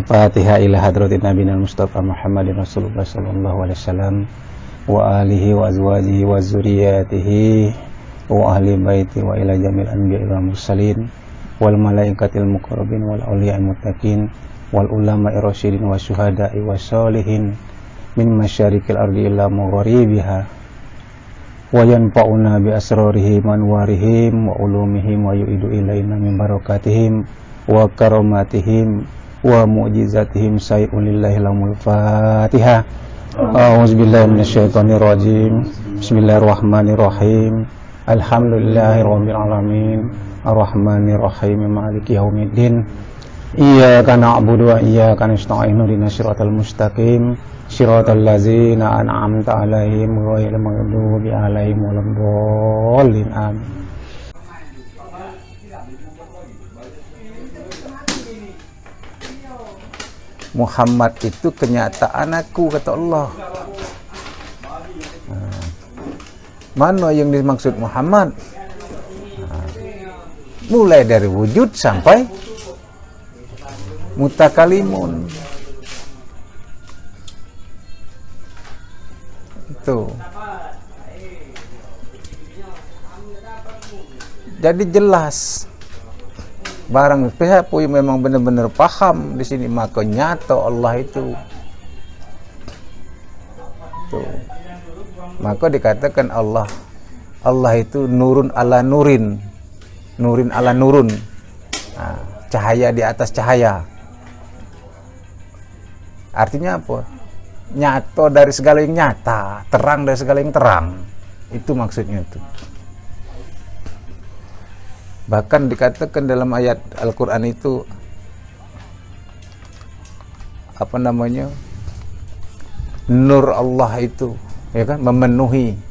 Al-Fatihah ila hadratin Nabiyina Mustafa Muhammadin Rasulullah sallallahu alaihi wasallam wa alihi wa azwajihi wa zuriyatihi wa ahli baiti wa ila jamil anbiya'i wal mursalin wal malaikatil muqarrabin wal awliya'il muttaqin wal ulama'i rasyidin wa syuhada'i wa sholihin min masyarikil ardi illa magharibiha wa yanfa'una bi asrarihim wa anwarihim wa ulumihim wa yu'idu ilaina min barakatihim wa karamatihim wa mu'jizatihim say'un lillahi lamul Fatihah. A'udzubillahi minasyaitonir rajim. Bismillahirrahmanirrahim. Alhamdulillahi rabbil alamin. Arrahmanir rahim. Maliki yaumiddin. Iyyaka na'budu wa iyyaka nasta'in. Ihdinas siratal mustaqim. Siratal ladzina an'amta 'alaihim ghairil maghdubi 'alaihim waladdallin. Amin. Muhammad itu kenyataan aku, kata Allah. Mana yang dimaksud Muhammad? Mulai dari wujud sampai mutakalimun. Itu. Jadi jelas. Barang pihak yang memang benar-benar paham di sini, maka nyata Allah itu. Tuh. Maka dikatakan Allah itu nurun ala nurin, nurin ala nurun. Nah, cahaya di atas cahaya. Artinya apa? Nyata dari segala yang nyata, terang dari segala yang terang. Itu maksudnya itu. Bahkan dikatakan dalam ayat Al-Quran itu apa namanya, nur Allah itu, ya kan, memenuhi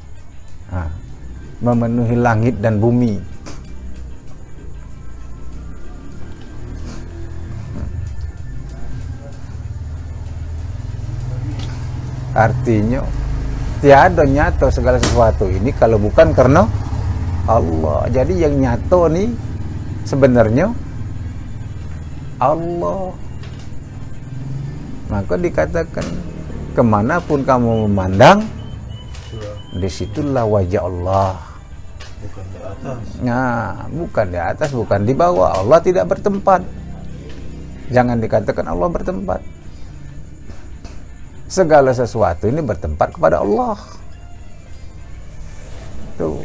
langit dan bumi. Artinya tiada nyata segala sesuatu ini kalau bukan karena Allah. Jadi yang nyata nih sebenarnya Allah. Maka dikatakan kemanapun kamu memandang, disitulah wajah Allah. Bukan di atas. Nah, bukan di atas, bukan di bawah. Allah tidak bertempat. Jangan dikatakan Allah bertempat. Segala sesuatu ini bertempat kepada Allah. Tuh.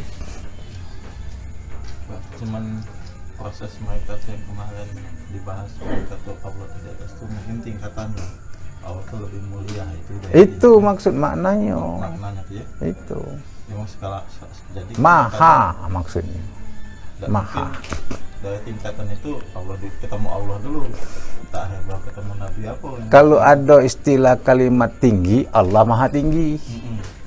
Cuman proses meditasi yang kemarin dibahas, kata Allah di atas itu mungkin tingkatannya Allah itu lebih mulia itu maksud maknanya ya? Itu memang segala jadi maha maksudnya maha dari tingkatan itu Allah ketemu Allah dulu, tak baru ketemu Nabi apa kalau ada istilah kalimat tinggi, Allah maha tinggi.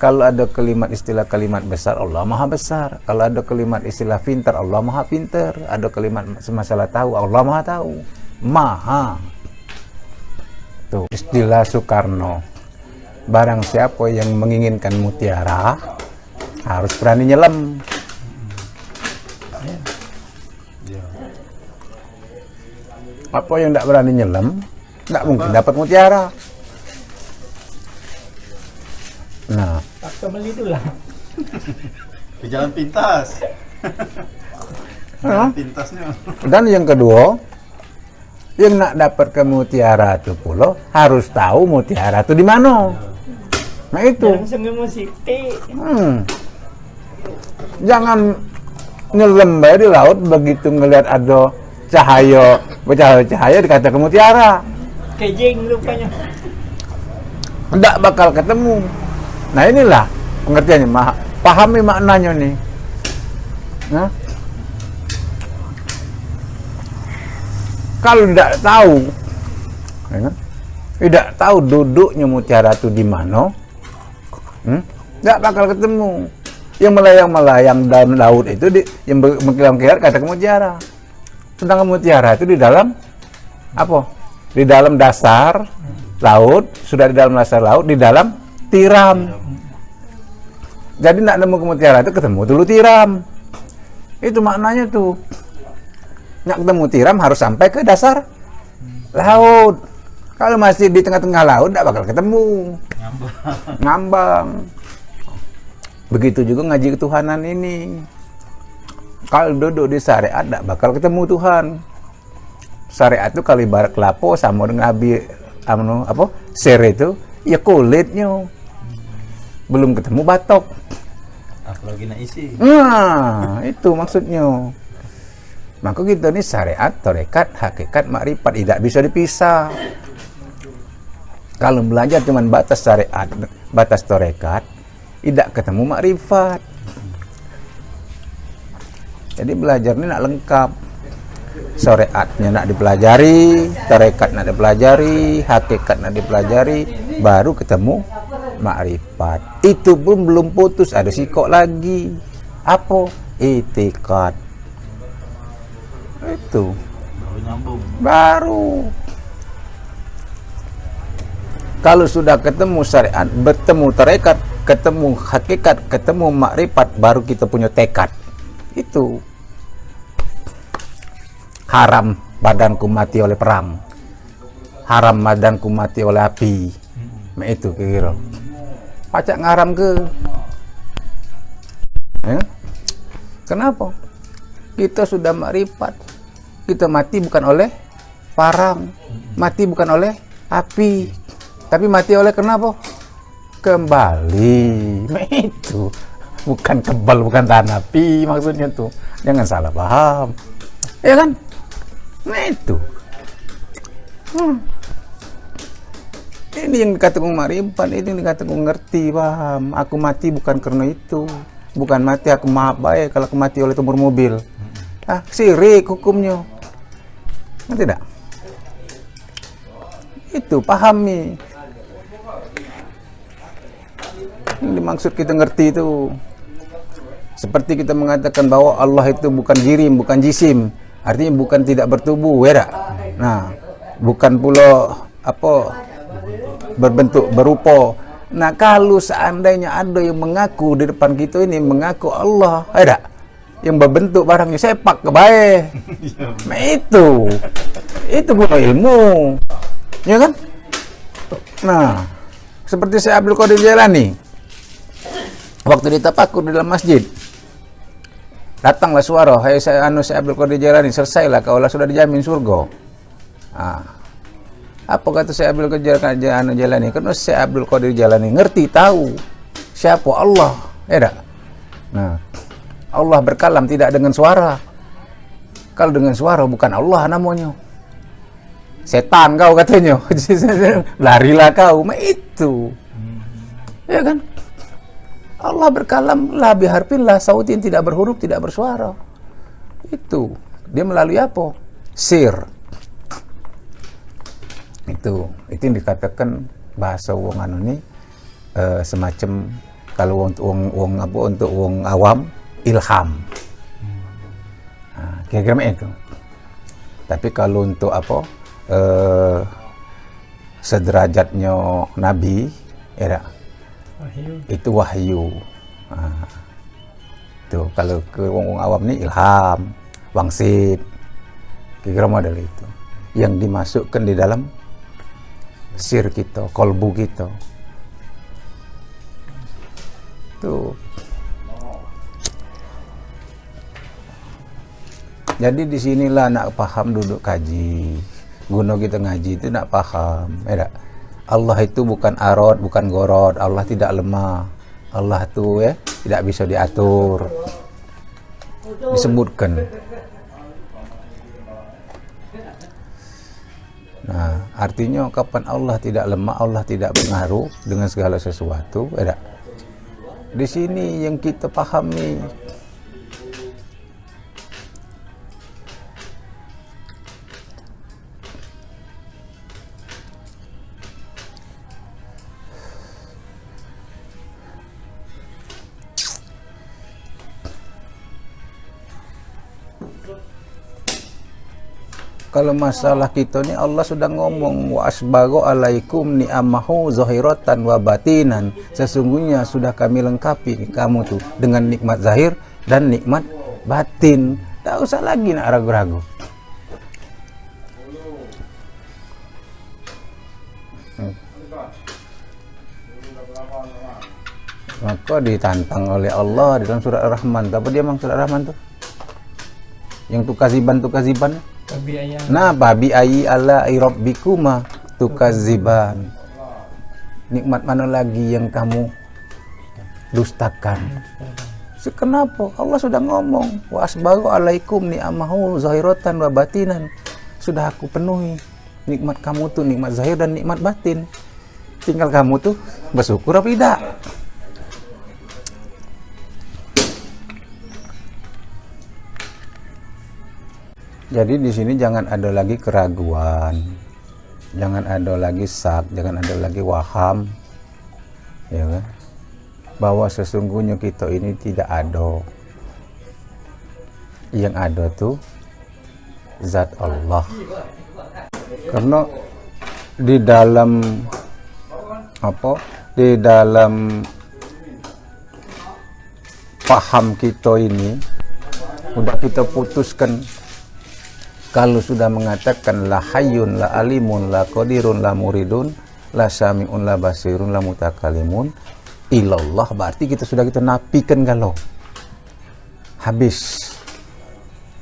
Kalau ada kalimat istilah kalimat besar, Allah maha besar. Kalau ada kalimat istilah pintar, Allah maha pintar. Ada kalimat masalah tahu, Allah maha tahu. Maha. Tuh, istilah Soekarno. Barang siapa yang menginginkan mutiara harus berani nyelam. Apa yang tidak berani nyelam, tidak mungkin dapat mutiara. Nah, fakta beli itulah di jalan pintas. Jalan pintasnya. Dan yang kedua, yang nak dapat ke mutiara itu pula harus tahu mutiara itu di mana. Nah itu. Jangan nyelam di laut begitu ngelihat ada cahaya, bercahaya dikatakan mutiara. Kejeng rupanya. Tidak bakal ketemu. Nah inilah pengertiannya, pahami maknanya nih. Nah, kalau tidak tahu duduknya mutiara itu di mana, tidak bakal ketemu. Yang melayang-melayang dalam laut itu yang mengkilat-kilat katakan mutiara. Sedangkan mutiara itu di dalam apa? Di dalam dasar laut, sudah di dalam dasar laut, di dalam tiram. Jadi nak nemu ke mutiara itu ketemu dulu tiram. Itu maknanya tuh. Nak ketemu tiram harus sampai ke dasar laut. Kalau masih di tengah-tengah laut, tidak bakal ketemu. Ngambang. Begitu juga ngaji ketuhanan ini. Kalau duduk di syariat, tidak bakal ketemu Tuhan. Syariat itu kalau ibarat kelapa sama dengan sir itu, ya kulitnya. Belum ketemu batok. Apalagi nak isi. Nah, itu maksudnya. Maka kita ini syariat, tarekat, hakikat, makrifat tidak bisa dipisah. Kalau belajar cuma batas syariat, batas tarekat, tidak ketemu makrifat. Jadi belajar ini nak lengkap. Syariatnya nak dipelajari, tarekat nak dipelajari, hakikat nak dipelajari, baru ketemu makrifat. Itu pun belum putus, ada sikok lagi. Apa? Itikad. Itu Baru nyambung. baru. Kalau sudah ketemu syariat, bertemu tarekat, ketemu hakikat, ketemu makrifat, baru kita punya tekad. Itu haram badanku mati oleh perang, haram badanku mati oleh api. Itu kira pacak ngaram ke ya? Kenapa? Kita sudah makrifat, kita mati bukan oleh parang, mati bukan oleh api, tapi mati oleh kenapa? Kembali. Itu bukan kebal, bukan tahan api maksudnya tuh. Jangan salah paham, ya kan? Itu ini yang dikatakan makrifat, itu yang dikatakan ngerti, paham. Aku mati bukan karena itu, bukan mati aku maaf baik kalau aku mati oleh tumor mobil. Syirik hukumnya. Ngerti tidak? Itu pahami. Ini dimaksud kita ngerti itu. Seperti kita mengatakan bahwa Allah itu bukan jirim, bukan jisim, artinya bukan tidak bertubuh, ya. Nah, bukan pula berbentuk, berupa. Nah, kalau seandainya ada yang mengaku di depan kita ini mengaku Allah, ada yang berbentuk barangnya sepak kebaik. Nah, itu guna ilmu, ya kan? Nah, seperti Syekh Abdul Qadir Jailani, waktu ditapakur di dalam masjid, datanglah suara, hai Syekh Abdul Qadir Jailani, selesailah kaulah sudah dijamin surga. Apa kata Syekh Abdul Qadir Jailani? Karena Syekh Abdul Qadir Jailani ngerti, tahu siapa Allah, ya tak? Nah, Allah berkalam tidak dengan suara. Kalau dengan suara bukan Allah namanya, setan kau katanya. Larilah kau. Itu, ya kan? Allah berkalam la biharfin la sautin, tidak berhuruf, tidak bersuara. Itu dia melalui apa? Sir. Itu yang dikatakan bahasa wong ini semacam kalau untuk wong awam ilham. Kira-kira itu. Tapi kalau untuk sederajatnya Nabi, ya, itu wahyu. Itu kalau ke wong awam ini ilham, wangsit, kira-kira model itu yang dimasukkan di dalam sir kita, kolbu kita. Tuh. Jadi disinilah nak paham duduk kaji. Guna kita ngaji itu nak paham, ya. Allah itu bukan arad, bukan gorod. Allah tidak lemah. Allah itu tidak bisa diatur. Disebutkan. Nah, artinya kapan Allah tidak lemah, Allah tidak pengaruh dengan segala sesuatu, ya. Di sini yang kita pahami. Kalau masalah kita ni Allah sudah ngomong wa asbagha alaikum ni'amahu zahiratan wa batinan. Sesungguhnya sudah kami lengkapi kamu tuh dengan nikmat zahir dan nikmat batin. Tak usah lagi nak ragu-ragu. Maka ditantang oleh Allah di dalam surat Ar-Rahman. Apa dia mang surat Ar-Rahman tuh? Yang tukaziban. Tapi ayah Nah, babi ayi ala rabbikuma tukaziban. Nikmat mana lagi yang kamu dustakan? Kenapa? Allah sudah ngomong, wa asbagu alaikum ni'amahu zahiratan wa batinan. Sudah aku penuhi nikmat kamu tuh, nikmat zahir dan nikmat batin. Tinggal kamu tuh bersyukur apa tidak? Jadi di sini jangan ada lagi keraguan, jangan ada lagi syak, jangan ada lagi waham, ya kan? Bahwa sesungguhnya kita ini tidak ada. Yang ada tuh zat Allah. Karena di dalam di dalam paham kita ini udah kita putuskan. Kalau sudah mengatakan la hayyun, la alimun, la qadirun, la muridun, la sami'un, la basirun, la mutakalimun, ilallah, berarti kita sudah nafikan kalau habis.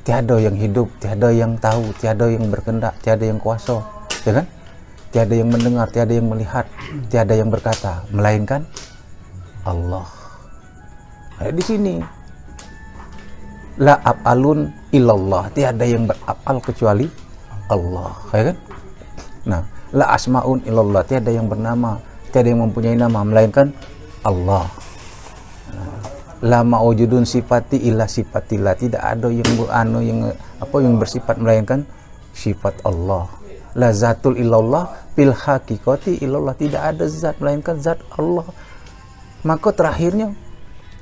Tiada yang hidup, tiada yang tahu, tiada yang berkehendak, tiada yang kuasa, ya kan? Tiada yang mendengar, tiada yang melihat, tiada yang berkata, melainkan Allah. Ada di sini. La af'alun illallah, tiada yang beraf'al kecuali Allah, ya kan? Nah, la asmaun illallah, tiada yang bernama, tiada yang mempunyai nama melainkan Allah. La ma'ujudun sifati illa sifatillah, tidak ada yang bersifat melainkan sifat Allah. La zatul illallah fil haqiqati illallah, tidak ada zat melainkan zat Allah. Maka terakhirnya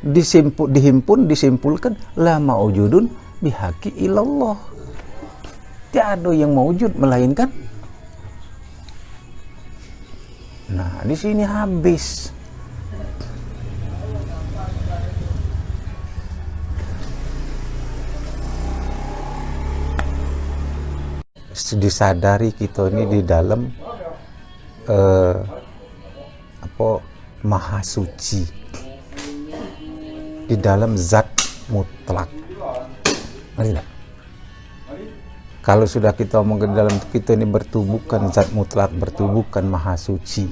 disimpulkan la ma'ujudun bihaqi ilallah, tiada yang mewujud melainkan. Nah, di sini habis. Disadari kita ini di dalam maha suci, di dalam zat mutlak. Tidak? Kalau sudah kita omong ke dalam kita ini bertubuhkan zat mutlak, bertubuhkan maha suci,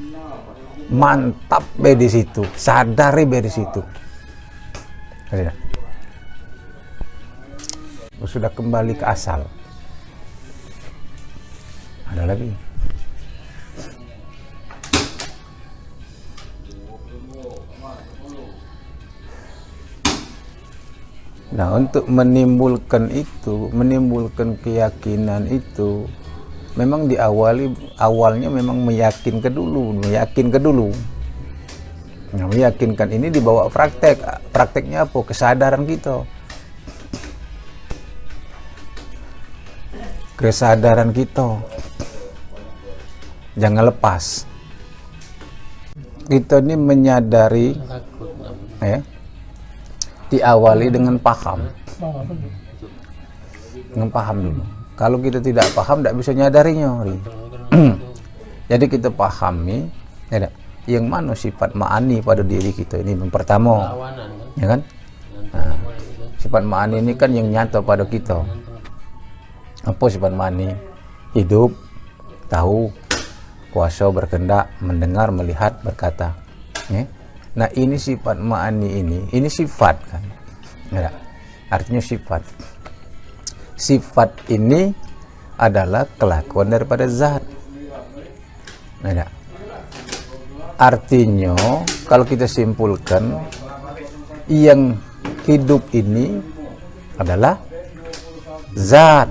mantap be di situ, sadari be di situ. Tidak? Sudah kembali ke asal. Ada lagi. Nah, untuk menimbulkan menimbulkan keyakinan itu, memang awalnya memang meyakinkan dulu. Nah, meyakinkan ini dibawa praktek. Prakteknya apa? Kesadaran kita. Kesadaran kita. Jangan lepas. Kita ini menyadari, ya, diawali dengan paham. Dengan paham dulu. Kalau kita tidak paham, tidak bisa nyadarinya. Jadi kita pahami, ya, yang mana sifat ma'ani pada diri kita ini. Yang pertama, ya kan? Nah, sifat ma'ani ini kan yang nyata pada kita. Apa sifat ma'ani? Hidup, tahu, kuasa, berkehendak, mendengar, melihat, berkata. Ya? Nah, ini sifat ma'ani ini sifat kan. Ya, artinya sifat. Sifat ini adalah kelakuan daripada zat. Ya. Artinya kalau kita simpulkan, yang hidup ini adalah zat.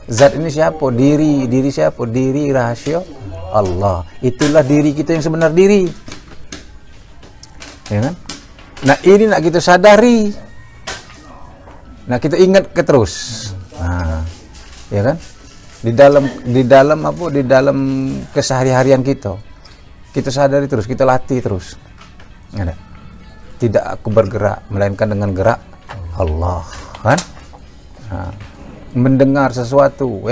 Zat ini siapa? Diri siapa? Diri rahasia Allah. Itulah diri kita yang sebenar diri. Ya kan? Nah, ini nak kita sadari. Nah, kita ingat terus. Nah, ya kan? Di dalam kesehari-harian kita. Kita sadari terus, kita latih terus. Ya, tidak aku bergerak melainkan dengan gerak Allah, kan? Nah, mendengar sesuatu,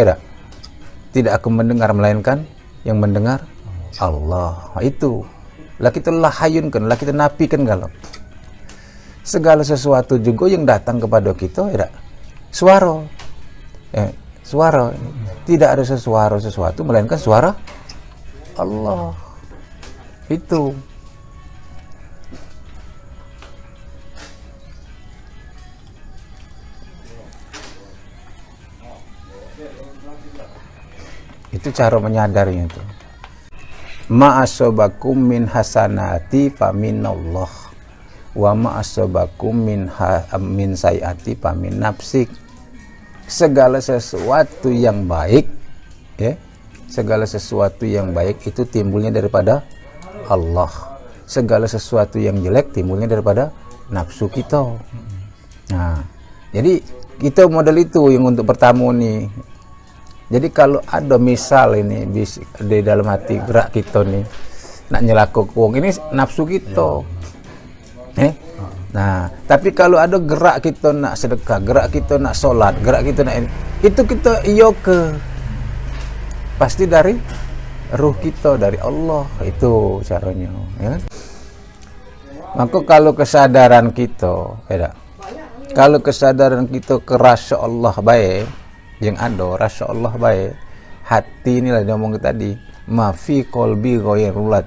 tidak aku mendengar melainkan yang mendengar Allah. Itu lah kita lahayunkan, lah kita napikan kalau segala sesuatu juga yang datang kepada kita ya suara, suara, tidak ada sesuatu melainkan suara Allah. Itu cara menyadarinya itu. Ma'asobakum min hasanati faminallah wa ma'asobakum min sayati famin nafsik. Segala sesuatu yang baik, ya, segala sesuatu yang baik itu timbulnya daripada Allah. Segala sesuatu yang jelek timbulnya daripada nafsu kita. Nah, jadi kita model itu yang untuk pertama nih. Jadi kalau ada misal ini di dalam hati gerak kita nih nak nyelako kuang, ini nafsu kita. Nah, tapi kalau ada gerak kita nak sedekah, gerak kita nak sholat, gerak kita nak ini, itu kita iyo ke pasti dari ruh kita, dari Allah. Itu caranya, ya kan? Maka kalau kesadaran kita beda. Kalau kesadaran kita ke rasa Allah baik yang ada, rasa Allah baik, hati inilah dia ngomong tadi, ma fi qalbi ghairullah,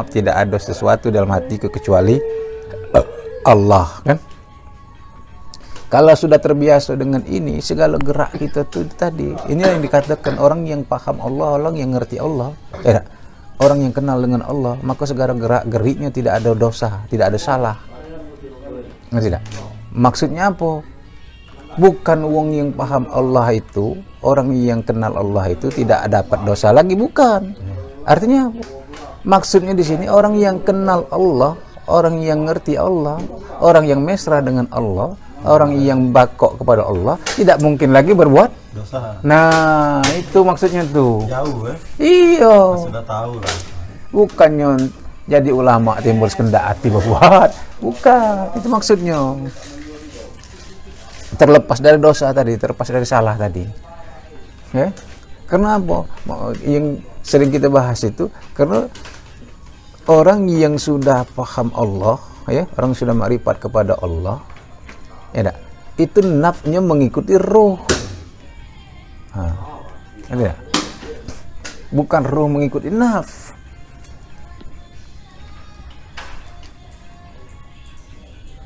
tidak ada sesuatu dalam hatiku kecuali Allah, kan? Kalau sudah terbiasa dengan ini, segala gerak kita tuh tadi, inilah yang dikatakan orang yang paham Allah, orang yang ngerti Allah, orang yang kenal dengan Allah, maka segala gerak geriknya tidak ada dosa, tidak ada salah. Ngerti tidak? Maksudnya apa? Bukan wong yang paham Allah itu, orang yang kenal Allah itu tidak dapat dosa lagi, bukan. Artinya apa? Maksudnya di sini orang yang kenal Allah, orang yang ngerti Allah, orang yang mesra dengan Allah, orang yang bakok kepada Allah, tidak mungkin lagi berbuat dosa. Nah, itu maksudnya tuh. Jauh Iya. Sudah tahu lah. Bukannya jadi ulama timbul sekendak hati berbuat. Bukan, itu maksudnya. Terlepas dari dosa tadi, terlepas dari salah tadi, ya. Kenapa? Yang sering kita bahas itu karena orang yang sudah paham Allah, ya, orang yang sudah ma'rifat kepada Allah, ya, itu nafsunya mengikuti roh. Ada? Bukan roh mengikuti nafs.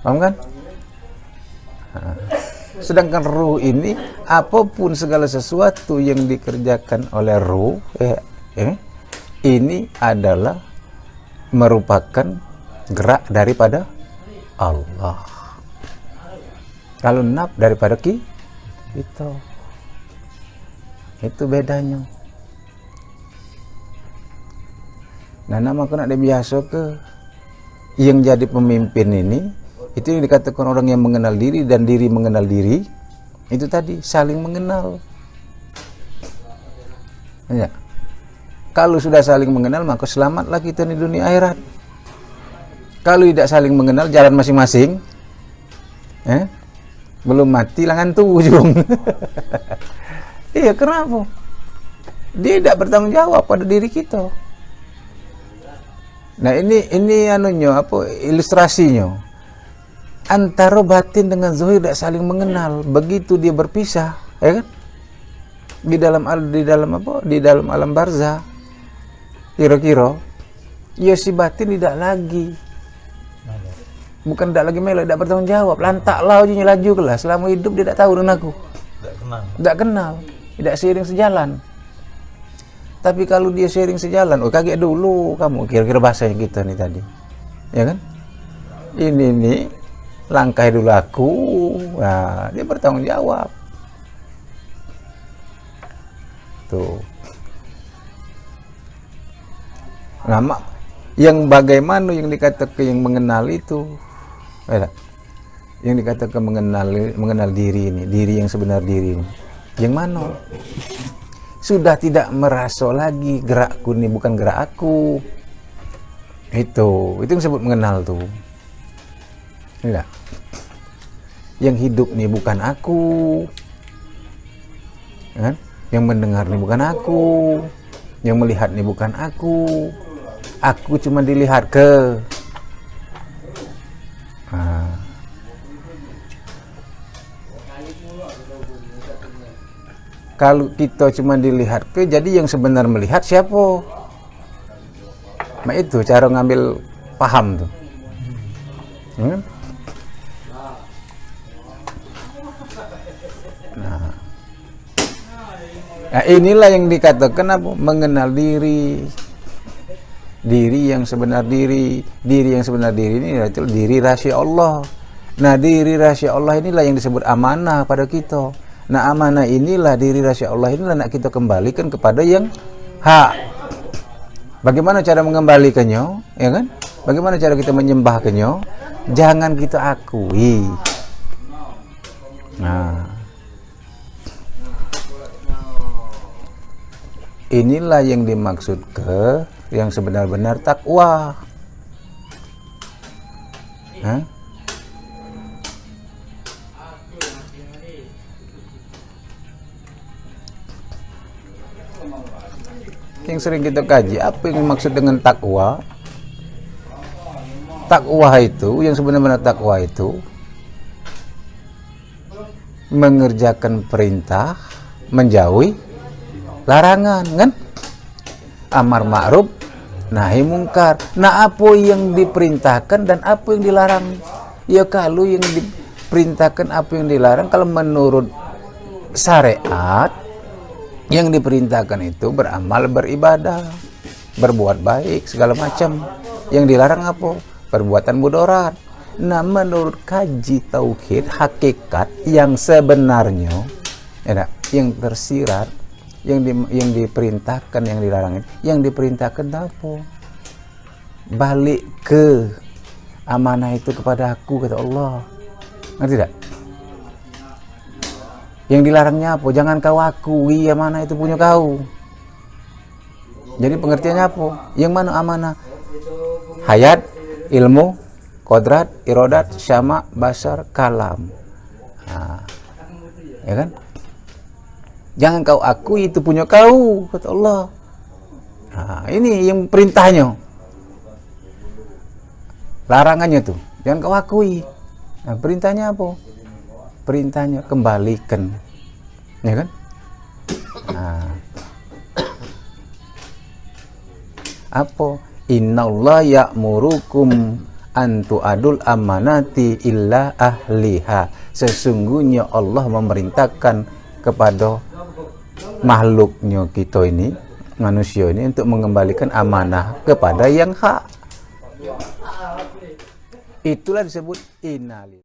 Paham kan? Sedangkan ruh ini, apapun segala sesuatu yang dikerjakan oleh ruh, ini adalah merupakan gerak daripada Allah. Kalau naf daripada kita, itu bedanya. Nah, nama aku nak biasa ke yang jadi pemimpin ini. Itu yang dikatakan orang yang mengenal diri dan diri mengenal diri. Itu tadi saling mengenal. Ya. Kalau sudah saling mengenal, maka selamatlah kita di dunia akhirat. Kalau tidak saling mengenal, jalan masing-masing, belum mati langan tuh ujung. Iya, kenapa? Dia tidak bertanggung jawab pada diri kita. Nah, ini anunya apa? Ilustrasinya. Antara batin dengan zahir tidak saling mengenal. Begitu dia berpisah, ya kan? Di dalam alam barzah, kira-kira, ya si batin tidak lagi, bukan tidak lagi melo, tidak bertanggung jawab. Lantaklah ujinya laju kelas. Selama hidup dia tidak tahu dengan aku. Tidak kenal, tidak seiring sejalan. Tapi kalau dia seiring sejalan, kaget dulu kamu, kira-kira bahasanya kita nih tadi, ya kan? Ini nih. Langkai dulu aku, nah, dia bertanggung jawab. Tuh. Nama yang bagaimana yang dikatakan yang mengenal itu, yang dikatakan mengenal diri ini, diri yang sebenar diri ini, yang mana? Sudah tidak merasa lagi gerakku ini bukan gerak aku. Itu yang disebut mengenal tuh. Enggak. Yang hidup nih bukan aku, kan? Yang mendengar nih bukan aku, yang melihat nih bukan aku, Aku cuma dilihat ke. Kalau kita cuma dilihat ke, jadi yang sebenar melihat siapa? Nah itu cara ngambil paham tuh. Nah inilah yang dikatakan apa? Mengenal diri. Diri yang sebenar diri. Diri yang sebenar diri ini adalah diri rahasia Allah. Nah diri rahasia Allah inilah yang disebut amanah pada kita. Nah amanah inilah, diri rahasia Allah inilah nak kita kembalikan kepada yang hak. Bagaimana cara mengembalikannya, ya kan? Bagaimana cara kita menyembahkannya? Jangan kita akui. Nah, inilah yang dimaksud ke yang sebenar-benar takwa. Yang sering kita kaji, apa yang dimaksud dengan takwa? Takwa itu, yang sebenarnya takwa itu mengerjakan perintah, menjauhi larangan, kan? Amar ma'ruf, nahi mungkar. Nah, apa yang diperintahkan dan apa yang dilarang? Ya kalau yang diperintahkan, apa yang dilarang, kalau menurut syariat, yang diperintahkan itu beramal, beribadah, berbuat baik, segala macam. Yang dilarang apa? Perbuatan mudarat. Nah, menurut kaji tauhid, hakikat yang sebenarnya, yang tersirat, yang diperintahkan, yang dilarang, yang diperintahkan apa? Balik ke amanah itu kepada aku, kata Allah. Ngerti tidak? Yang dilarangnya apa? Jangan kau akui amanah itu punya kau. Jadi pengertiannya apa? Yang mana amanah? Hayat, ilmu, kodrat, irodat, syama, basar, kalam. Nah, ya kan? Jangan kau akui itu punya kau, kata Allah. Nah, ini yang perintahnya. Larangannya tuh, jangan kau akui. Nah, perintahnya apa? Perintahnya kembalikan, ya kan? Nah, apa? Innallaha ya'murukum an tu'adul amanati illa ahliha. Sesungguhnya Allah memerintahkan kepada makhluknya kita ini, manusia ini, untuk mengembalikan amanah kepada yang hak. Itulah disebut innalillahi.